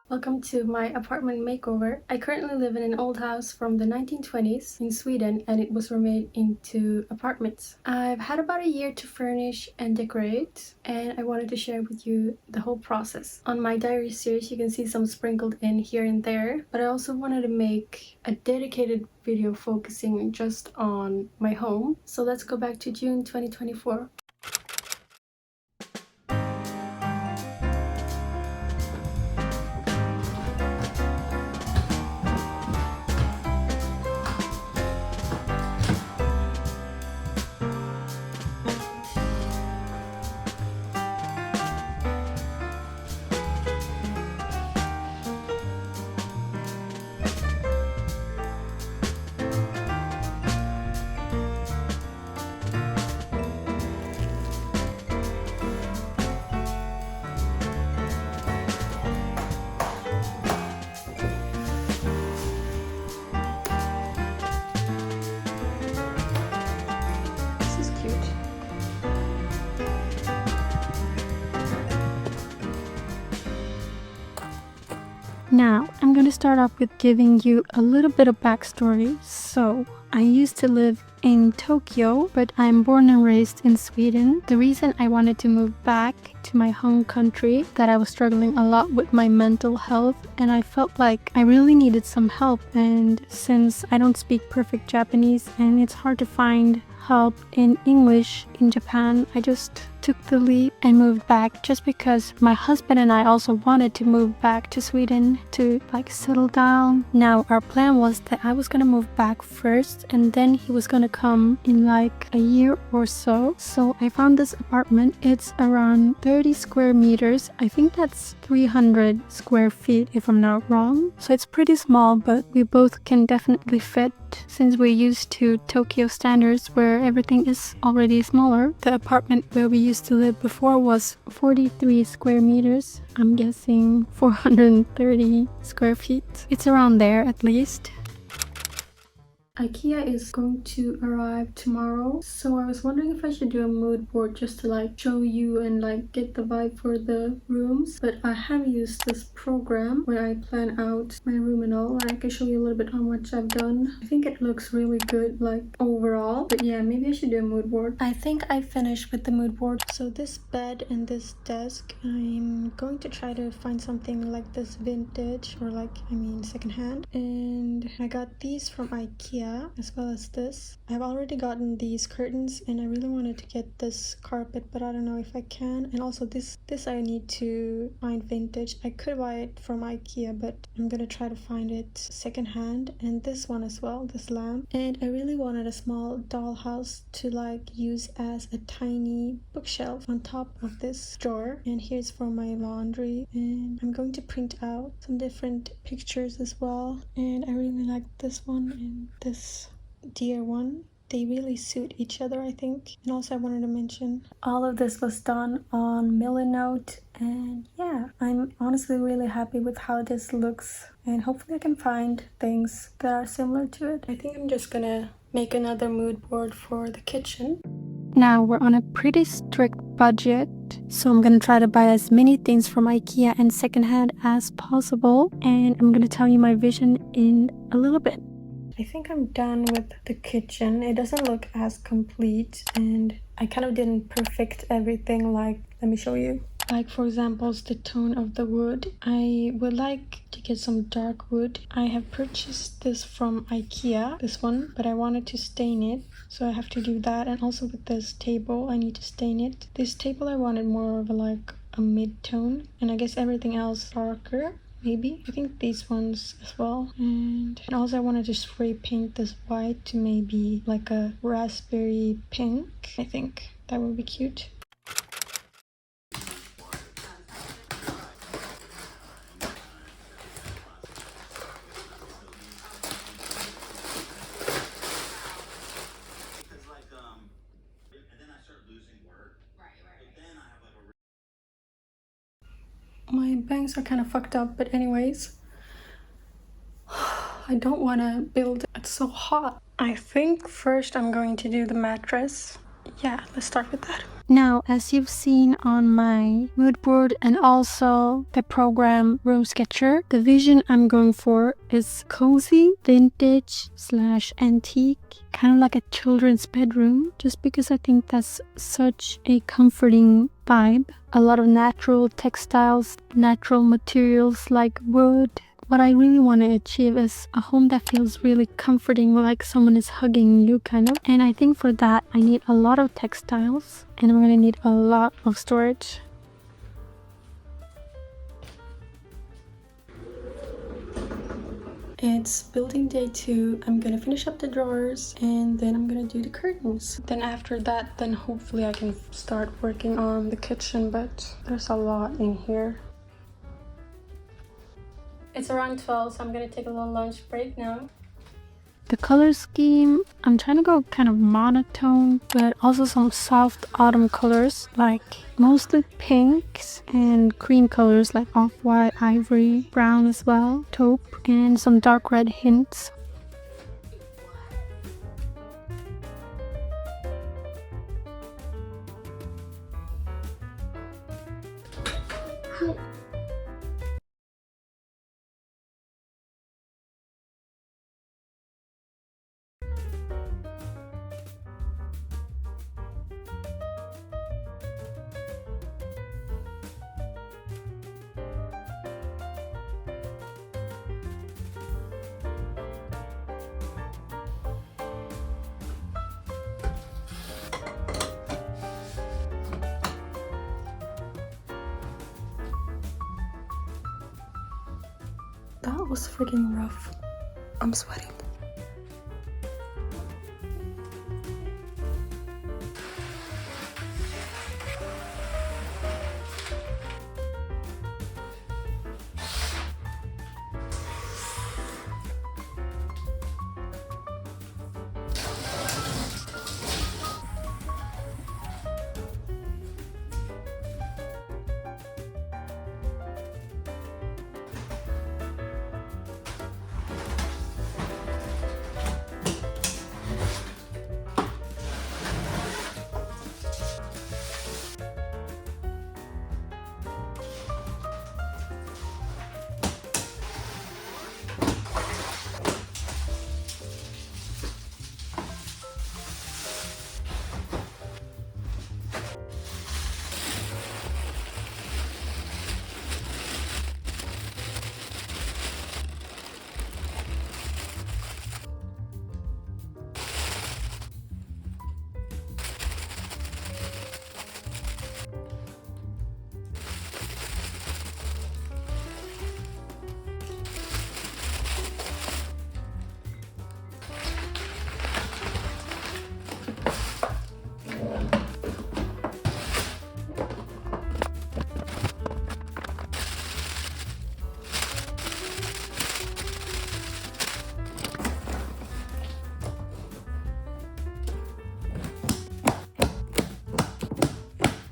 Welcome to my apartment makeover. I currently live in an old house from the 1920s in Sweden, and it was remade into apartments. I've had about a year to furnish and decorate, and I wanted to share with you the whole process. On my diary series you can see some sprinkled in here and there, but I also wanted to make a dedicated video focusing just on my home. So let's go back to June 2024. Now, I'm going to start off with giving you a little bit of backstory. So, I used to live in Tokyo, but I'm born and raised in Sweden. The reason I wanted to move back to my home country, that I was struggling a lot with my mental health, and I felt like I really needed some help. And since I don't speak perfect Japanese and it's hard to find help in English in Japan, I just took the leap and moved back, just because my husband and I also wanted to move back to Sweden to settle down. Now our plan was that I was gonna move back first and then he was gonna come in a year or so. So I found this apartment. It's around 30 square meters. I think that's 300 square feet if I'm not wrong. So it's pretty small, but we both can definitely fit since we're used to Tokyo standards where everything is already smaller. The apartment where we used to live before was 43 square meters. I'm guessing 430 square feet. It's around there at least. IKEA is going to arrive tomorrow, so I was wondering if I should do a mood board just to show you and get the vibe for the rooms. But I have used this program where I plan out my room and all. I can show you a little bit how much I've done. I think it looks really good overall. But yeah, maybe I should do a mood board. I think I finished with the mood board. So this bed and this desk, I'm going to try to find something like this vintage or secondhand. And I got these from IKEA, as well as this. I've already gotten these curtains and I really wanted to get this carpet, but I don't know if I can. And also this I need to find vintage. I could buy it from IKEA, but I'm gonna try to find it secondhand. And this one as well, this lamp. And I really wanted a small dollhouse to use as a tiny bookshelf on top of this drawer. And here's for my laundry. And I'm going to print out some different pictures as well. And I really like this one and this deer one. They really suit each other, I think. And also I wanted to mention all of this was done on Millinote, and yeah, I'm honestly really happy with how this looks, and hopefully I can find things that are similar to it. I think I'm just gonna make another mood board for the kitchen. Now we're on a pretty strict budget, so I'm gonna try to buy as many things from IKEA and secondhand as possible, and I'm gonna tell you my vision in a little bit. I think I'm done with the kitchen. It doesn't look as complete, and I kind of didn't perfect everything. Let me show you. For example, the tone of the wood. I would like to get some dark wood. I have purchased this from IKEA, this one, but I wanted to stain it, so I have to do that. And also with this table, I need to stain it. This table I wanted more of a mid-tone, and I guess everything else darker. Maybe. I think these ones as well. And also I wanted to spray paint this white to maybe a raspberry pink. I think that would be cute. My bangs are kind of fucked up, but anyways, I don't want to build. It's so hot. I think first I'm going to do the mattress. Yeah, let's start with that. Now, as you've seen on my mood board and also the program Room Sketcher, the vision I'm going for is cozy, vintage / antique, kind of like a children's bedroom, just because I think that's such a comforting vibe. A lot of natural textiles, natural materials like wood. What I really want to achieve is a home that feels really comforting, like someone is hugging you, kind of. And I think for that, I need a lot of textiles, and I'm gonna need a lot of storage. It's building day 2. I'm gonna finish up the drawers, and then I'm gonna do the curtains. Then after that, then hopefully I can start working on the kitchen, but there's a lot in here. It's around 12, so I'm gonna take a little lunch break now. The color scheme, I'm trying to go kind of monotone, but also some soft autumn colors, like mostly pinks and cream colors like off-white, ivory, brown as well, taupe, and some dark red hints. That was freaking rough. I'm sweating.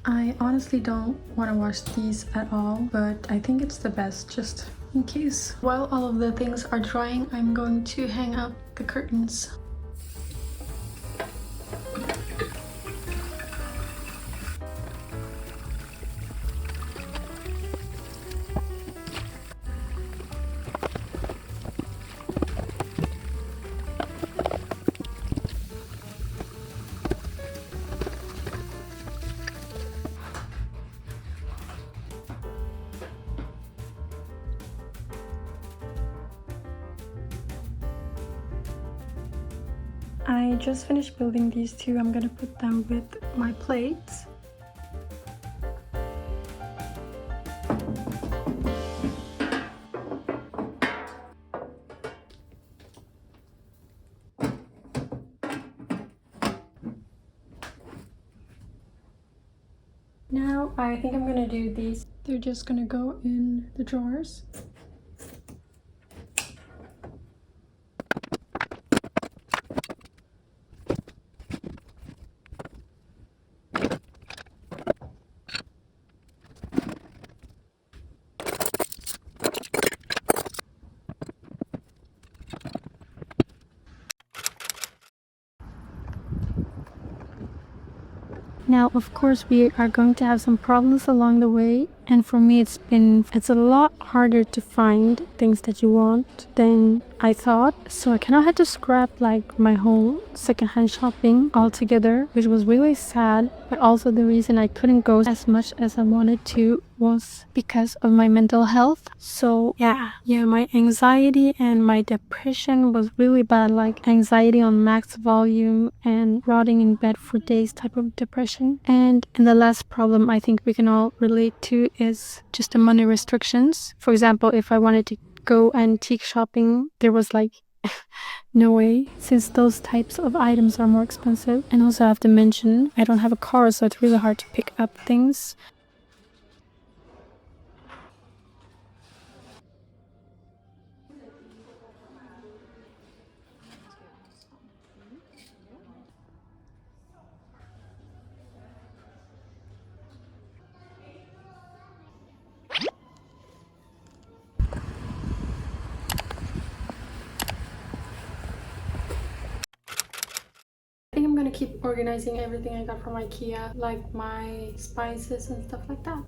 I honestly don't want to wash these at all, but I think it's the best just in case. While all of the things are drying, I'm going to hang up the curtains. I just finished building these two. I'm gonna put them with my plates. Now I think I'm gonna do these. They're just gonna go in the drawers. Now, of course, we are going to have some problems along the way. And for me, it's a lot harder to find things that you want than I thought. So I kind of had to scrap like my whole secondhand shopping altogether, which was really sad. But also the reason I couldn't go as much as I wanted to was because of my mental health. So yeah, my anxiety and my depression was really bad, like anxiety on max volume and rotting in bed for days type of depression. And the last problem I think we can all relate to is just the money restrictions. For example, if I wanted to go antique shopping, there was like no way, since those types of items are more expensive. And also I have to mention, I don't have a car, so it's really hard to pick up things. I think I'm gonna keep organizing everything I got from IKEA, like my spices and stuff like that.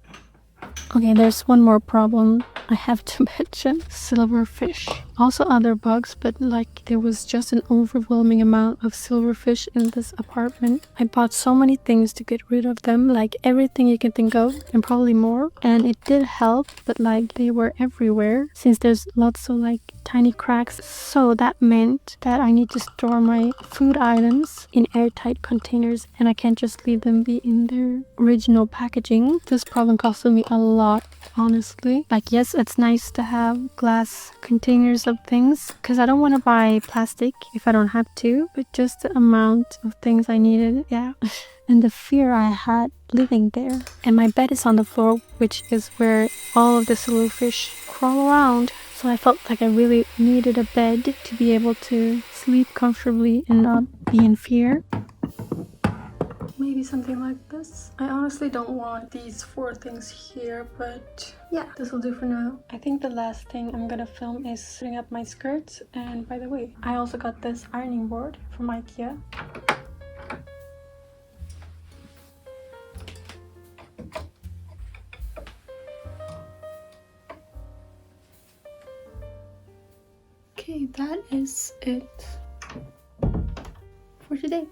Okay, there's one more problem I have to mention. Silverfish. Also other bugs, but like there was just an overwhelming amount of silverfish in this apartment. I bought so many things to get rid of them, like everything you can think of and probably more. And it did help, but like they were everywhere since there's lots of like tiny cracks. So that meant that I need to store my food items in airtight containers and I can't just leave them be in their original packaging. This problem costed me a lot, honestly. Like, yes, it's nice to have glass containers of things because I don't want to buy plastic if I don't have to, but just the amount of things I needed, yeah. And the fear I had living there. And my bed is on the floor, which is where all of the silverfish crawl around. So I felt like I really needed a bed to be able to sleep comfortably and not be in fear. Maybe something like this. I honestly don't want these 4 things here, but yeah, this will do for now. I think the last thing I'm gonna film is putting up my skirts. And by the way, I also got this ironing board from IKEA. Okay, that is it for today.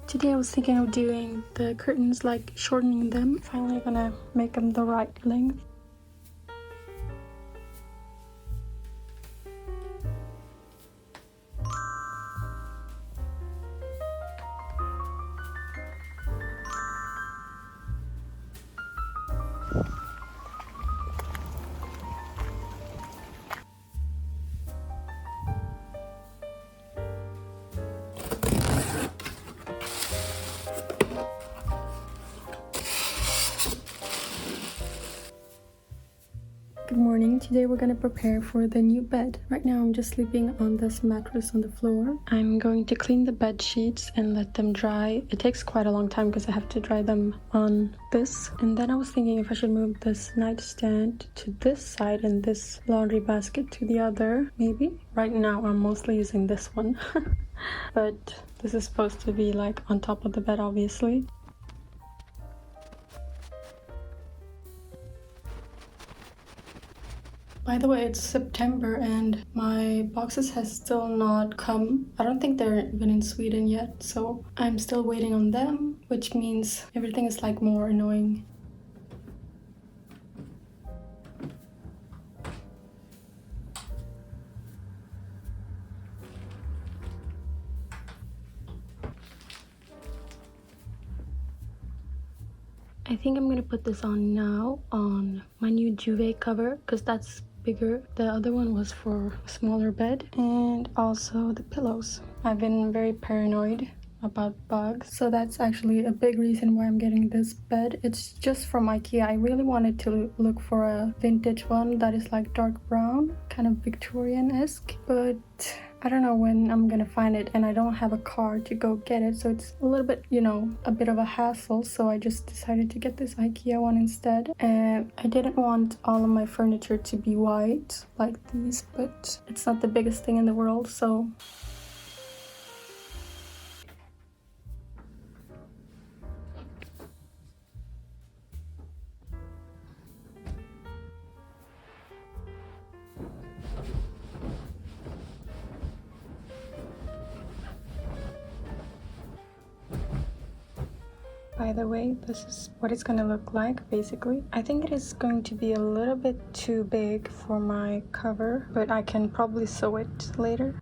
Today I was thinking of doing the curtains, like shortening them. Finally gonna make them the right length. Good morning. Today we're gonna prepare for the new bed. Right now I'm just sleeping on this mattress on the floor. I'm going to clean the bed sheets and let them dry. It takes quite a long time because I have to dry them on this. And then I was thinking if I should move this nightstand to this side and this laundry basket to the other, maybe. Right now I'm mostly using this one. But this is supposed to be like on top of the bed, obviously. By the way, it's September and my boxes has still not come. I don't think they're even in Sweden yet, so I'm still waiting on them, which means everything is like more annoying. I think I'm gonna put this on now on my new duvet cover because that's bigger. The other one was for a smaller bed, and also the pillows. I've been very paranoid about bugs, so that's actually a big reason why I'm getting this bed. It's just from IKEA. I really wanted to look for a vintage one that is like dark brown, kind of Victorian-esque, but I don't know when I'm gonna find it, and I don't have a car to go get it, so it's a little bit, you know, a bit of a hassle. So I just decided to get this IKEA one instead. And I didn't want all of my furniture to be white like these, but it's not the biggest thing in the world, so by the way, this is what it's gonna look like basically. I think it is going to be a little bit too big for my cover, but I can probably sew it later.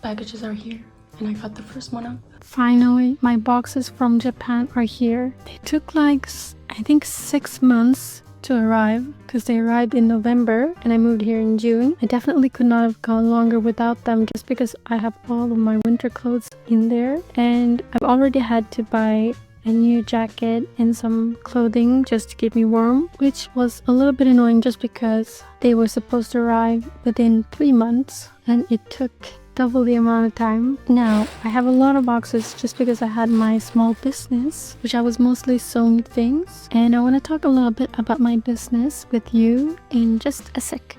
Packages are here, and I got the first one up. Finally, my boxes from Japan are here. They took like, I think 6 months to arrive because they arrived in November and I moved here in June. I definitely could not have gone longer without them just because I have all of my winter clothes in there, and I've already had to buy a new jacket and some clothing just to keep me warm, which was a little bit annoying just because they were supposed to arrive within 3 months and it took double the amount of time. Now I have a lot of boxes just because I had my small business, which I was mostly sewing things, and I want to talk a little bit about my business with you in just a sec.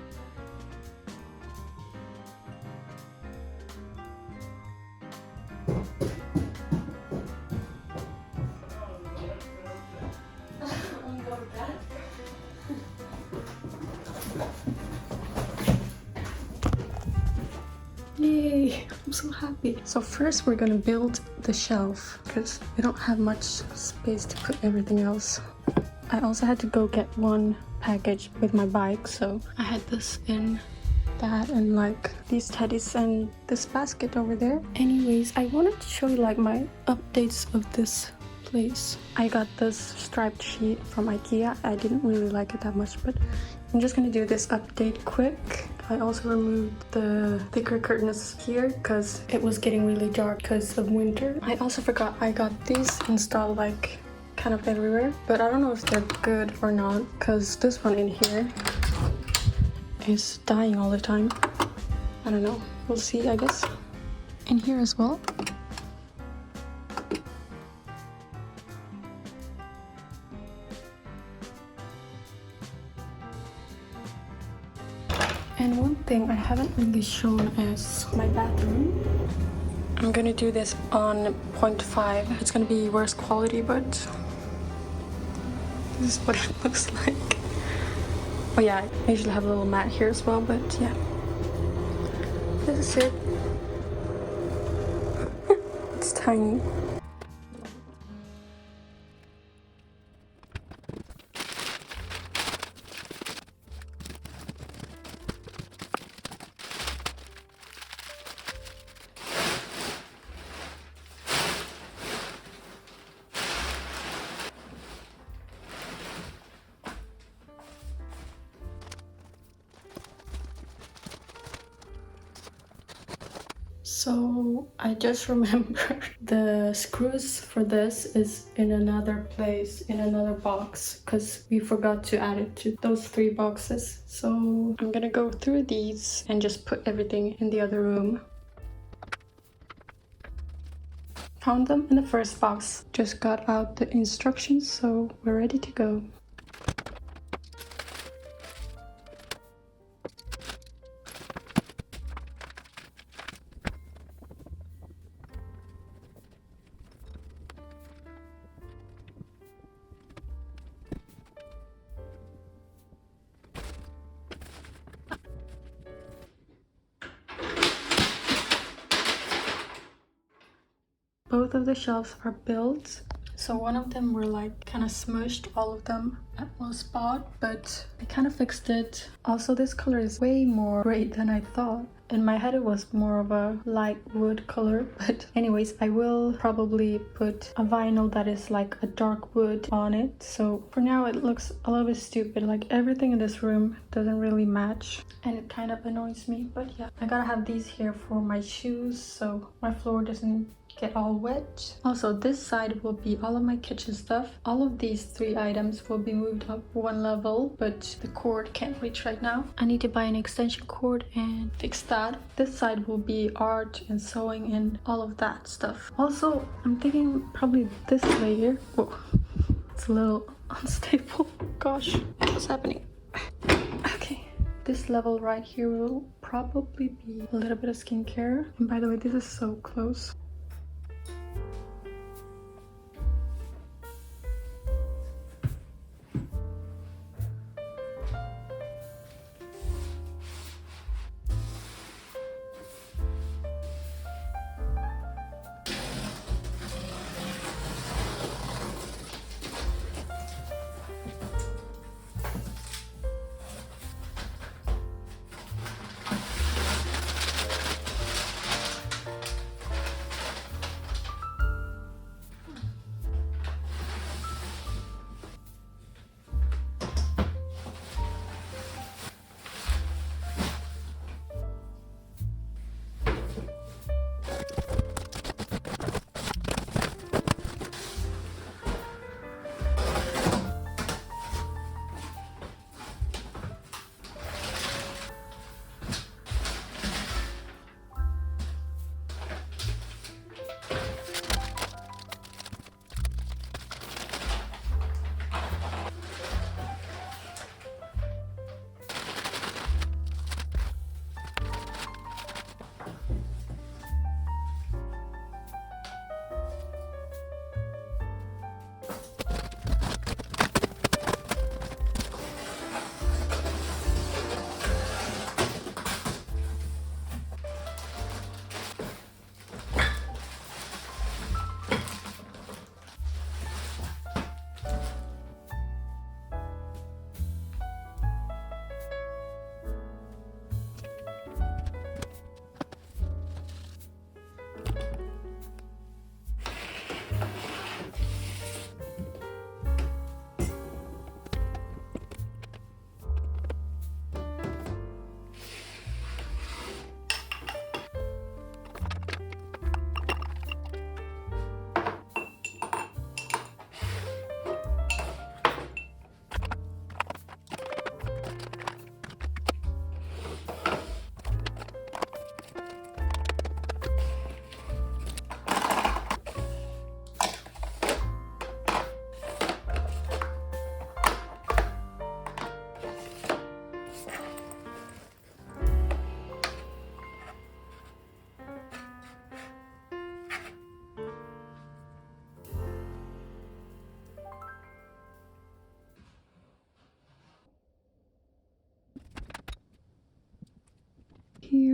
Yay, I'm so happy. So first we're gonna build the shelf because we don't have much space to put everything else. I also had to go get one package with my bike, so I had this in that and like these teddies and this basket over there. Anyways, I wanted to show you like my updates of this place. I got this striped sheet from IKEA. I didn't really like it that much, but I'm just gonna do this update quick. I also removed the thicker curtains here because it was getting really dark because of winter. I also forgot I got these installed like kind of everywhere, but I don't know if they're good or not because this one in here is dying all the time. I don't know. We'll see, I guess. In here as well. And one thing I haven't really shown is my bathroom. I'm gonna do this on 0.5. It's gonna be worse quality, but this is what it looks like. Oh yeah, I usually have a little mat here as well, but yeah. This is it. It's tiny. So I just remembered the screws for this is in another place, in another box, because we forgot to add it to those 3 boxes. So I'm gonna go through these and just put everything in the other room. Found them in the first box. Just got out the instructions, so we're ready to go. Both of the shelves are built. So one of them were like kind of smushed, all of them at one spot, but I kind of fixed it. Also, this color is way more gray than I thought. In my head it was more of a light wood color, but anyways, I will probably put a vinyl that is like a dark wood on it. So for now it looks a little bit stupid, like everything in this room doesn't really match and it kind of annoys me, but yeah. I gotta have these here for my shoes so my floor doesn't get all wet. Also, this side will be all of my kitchen stuff. All of these 3 items will be moved up 1 level, but the cord can't reach right now. I need to buy an extension cord and fix that. This side will be art and sewing and all of that stuff. Also, I'm thinking probably this layer. Whoa, it's a little unstable. Gosh, what's happening? Okay. This level right here will probably be a little bit of skincare. And by the way, this is so close.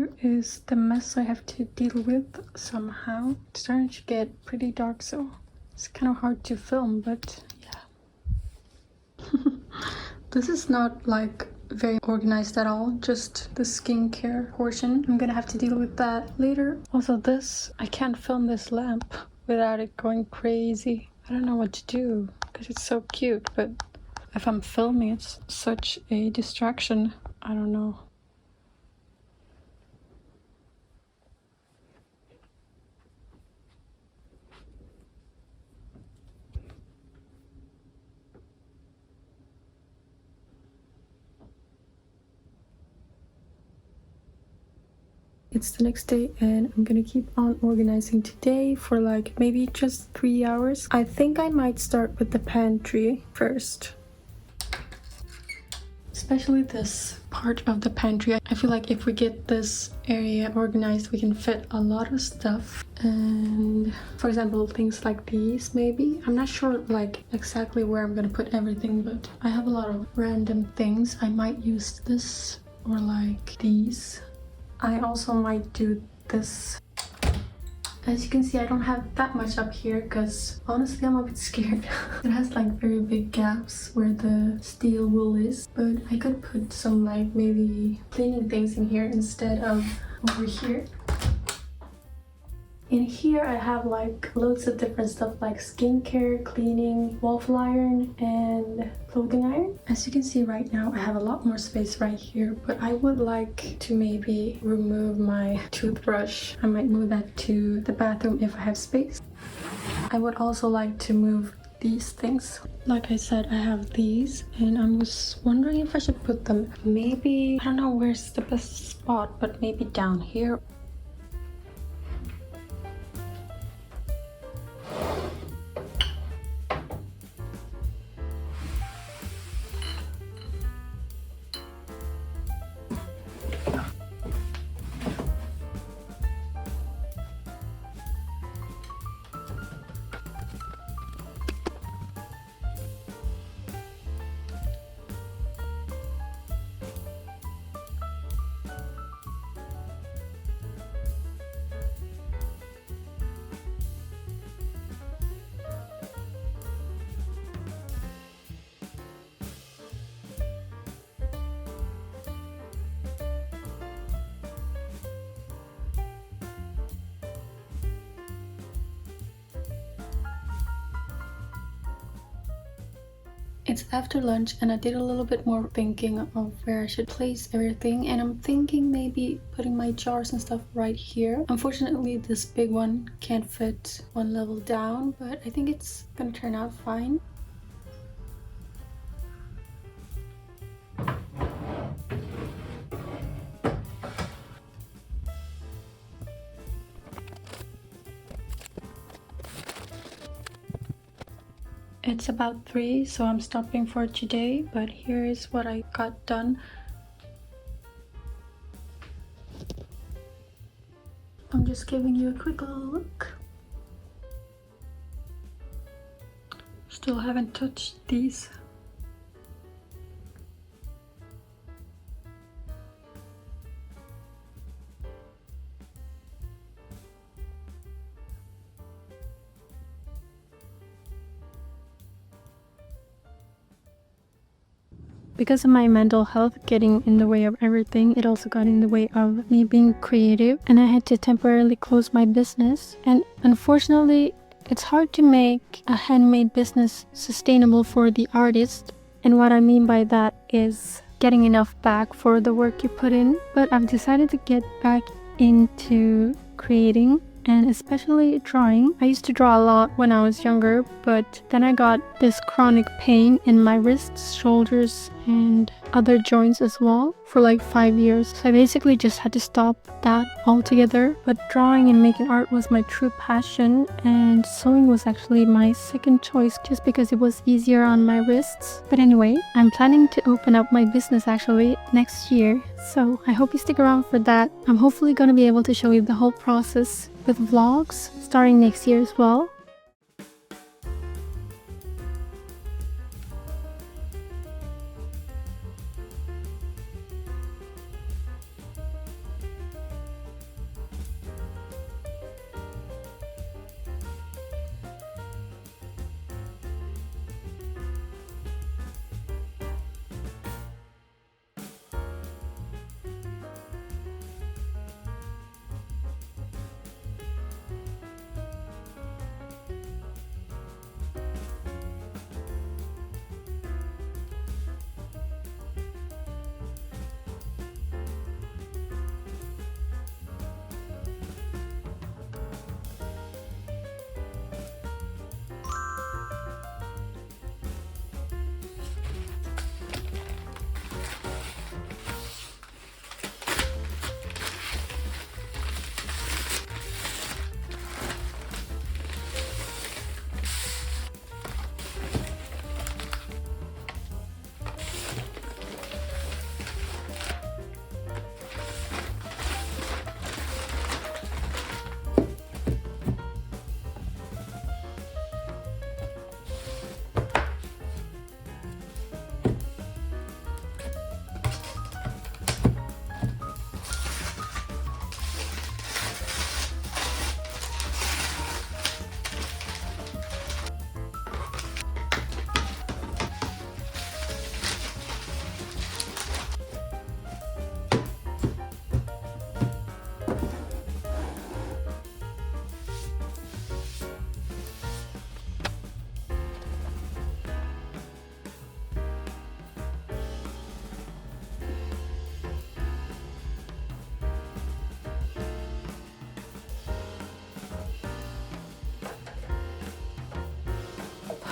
here is the mess I have to deal with somehow. It's starting to get pretty dark, so it's kind of hard to film, but yeah. This is not like very organized at all, just the skincare portion. I'm gonna have to deal with that later. Also this, I can't film this lamp without it going crazy. I don't know what to do because it's so cute, but if I'm filming it's such a distraction. I don't know. It's the next day and I'm gonna keep on organizing today for like maybe just 3 hours. I think I might start with the pantry first. Especially this part of the pantry. I feel like if we get this area organized, we can fit a lot of stuff. And for example, things like these maybe. I'm not sure like exactly where I'm gonna put everything, but I have a lot of random things. I might use this or like these. I also might do this. As you can see, I don't have that much up here because honestly I'm a bit scared. It has like very big gaps where the steel wool is, but I could put some like maybe cleaning things in here instead of over here. In here I have like loads of different stuff like skincare, cleaning, waffle iron, and clothing iron. As you can see right now, I have a lot more space right here, but I would like to maybe remove my toothbrush. I might move that to the bathroom if I have space. I would also like to move these things. Like I said, I have these and I was wondering if I should put them maybe, I don't know where's the best spot, but maybe down here. It's after lunch and I did a little bit more thinking of where I should place everything, and I'm thinking maybe putting my jars and stuff right here. Unfortunately, this big one can't fit one level down, but I think it's gonna turn out fine. It's about 3, so I'm stopping for today, but here is what I got done. I'm just giving you a quick little look. Still haven't touched these. Because of my mental health getting in the way of everything, it also got in the way of me being creative, and I had to temporarily close my business. And unfortunately, it's hard to make a handmade business sustainable for the artist. And what I mean by that is getting enough back for the work you put in. But I've decided to get back into creating, and especially drawing. I used to draw a lot when I was younger, but then I got this chronic pain in my wrists, shoulders, and other joints as well for like 5 years. So I basically just had to stop that altogether. But drawing and making art was my true passion, and sewing was actually my second choice just because it was easier on my wrists. But anyway, I'm planning to open up my business actually next year, so I hope you stick around for that. I'm hopefully gonna be able to show you the whole process with vlogs starting next year as well.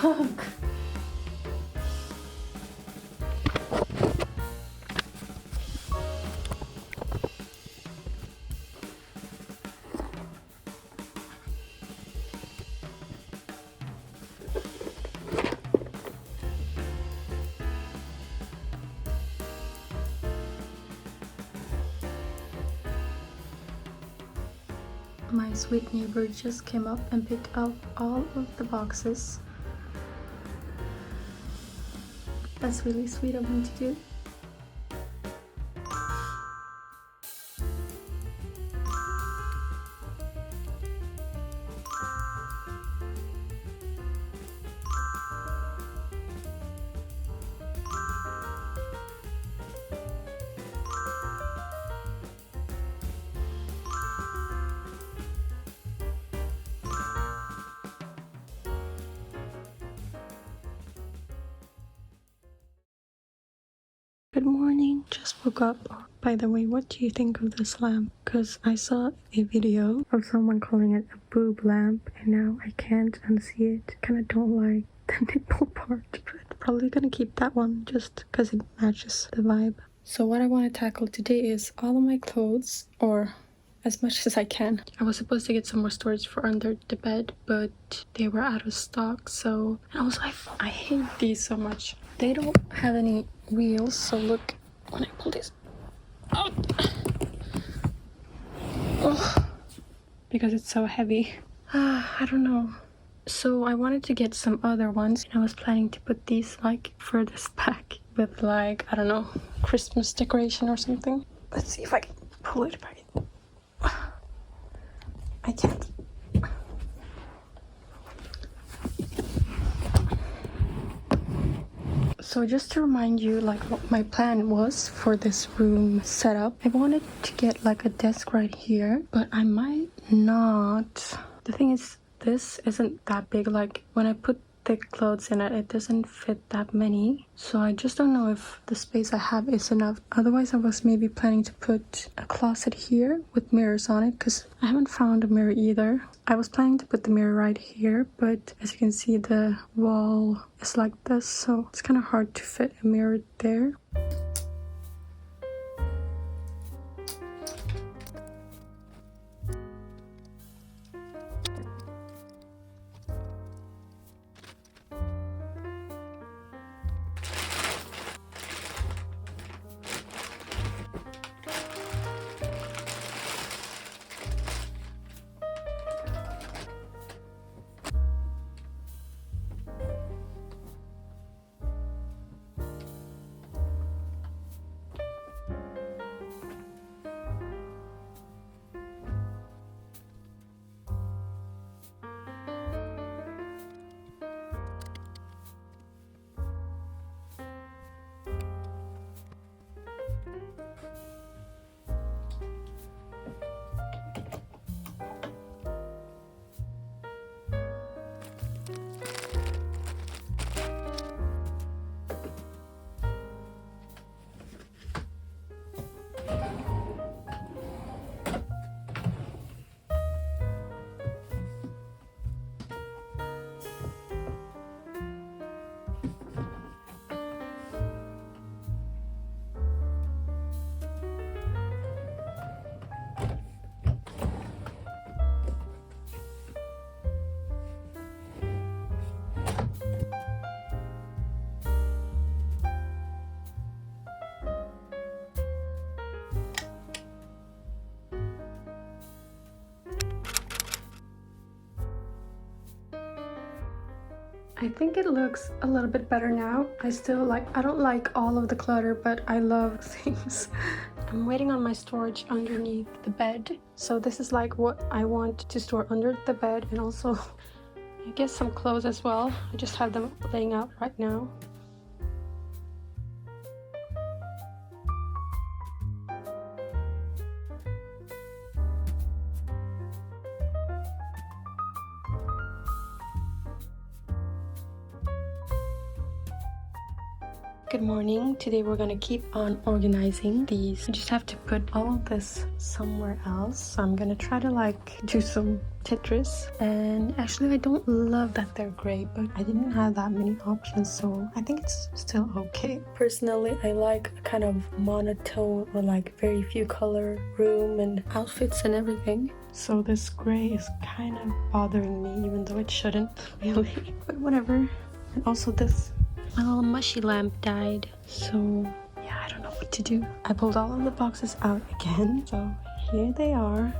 Look. My sweet neighbor just came up and picked up all of the boxes. That's really sweet of him to do. Good morning, just woke up. By the way, what do you think of this lamp? Because I saw a video of someone calling it a boob lamp and now I can't unsee it. Kinda don't like the nipple part, but probably gonna keep that one just because it matches the vibe. So what I want to tackle today is all of my clothes, or as much as I can. I was supposed to get some more storage for under the bed, but they were out of stock, so... And also, I hate these so much. They don't have any wheels, so look, when I pull this out... Oh, because it's so heavy. I don't know. So I wanted to get some other ones, and I was planning to put these, like, furthest back with, like, I don't know, Christmas decoration or something. Let's see if I can pull it back. I can't. So just to remind you, like, what my plan was for this room setup, I wanted to get like a desk right here, but I might not. The thing is, this isn't that big. Like, when I put thick clothes in it, it doesn't fit that many, so I just don't know if the space I have is enough. Otherwise, I was maybe planning to put a closet here with mirrors on it, because I haven't found a mirror either. I was planning to put the mirror right here, but as you can see, the wall is like this, so it's kind of hard to fit a mirror there. I think it looks a little bit better now. I don't like all of the clutter, but I love things. I'm waiting on my storage underneath the bed. So this is like what I want to store under the bed, and also I guess some clothes as well. I just have them laying out right now. Good morning. Today we're gonna keep on organizing these. I just have to put all of this somewhere else. So I'm gonna try to like do some Tetris. And actually I don't love that they're gray, but I didn't have that many options, so I think it's still okay. Personally, I like a kind of monotone or like very few color room and outfits and everything. So this gray is kind of bothering me, even though it shouldn't really, but whatever. And also this, my little mushy lamp died, so yeah, I don't know what to do. I pulled all of the boxes out again, so here they are.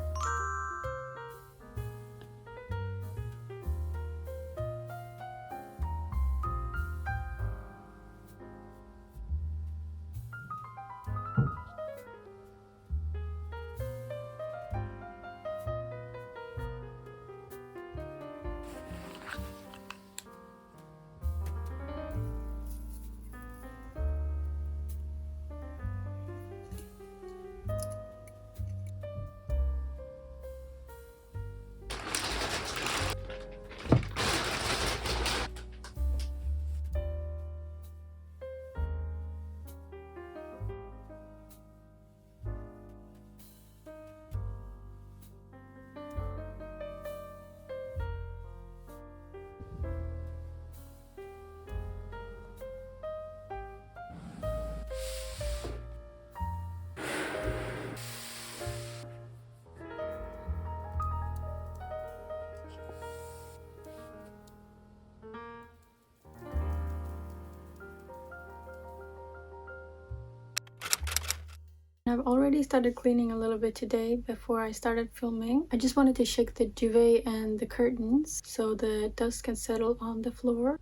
I've already started cleaning a little bit today before I started filming. I just wanted to shake the duvet and the curtains so the dust can settle on the floor.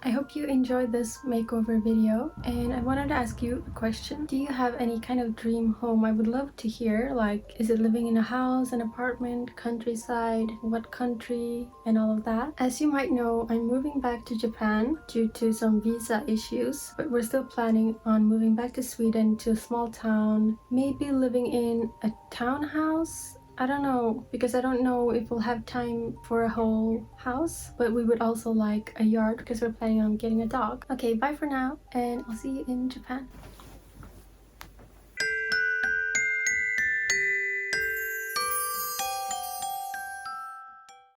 I hope you enjoyed this makeover video, and I wanted to ask you a question. Do you have any kind of dream home? I would love to hear, like, is it living in a house, an apartment, countryside, what country, and all of that. As you might know, I'm moving back to Japan due to some visa issues, but we're still planning on moving back to Sweden, to a small town, maybe living in a townhouse. I don't know, because I don't know if we'll have time for a whole house, but we would also like a yard because we're planning on getting a dog. Okay, bye for now, and I'll see you in Japan.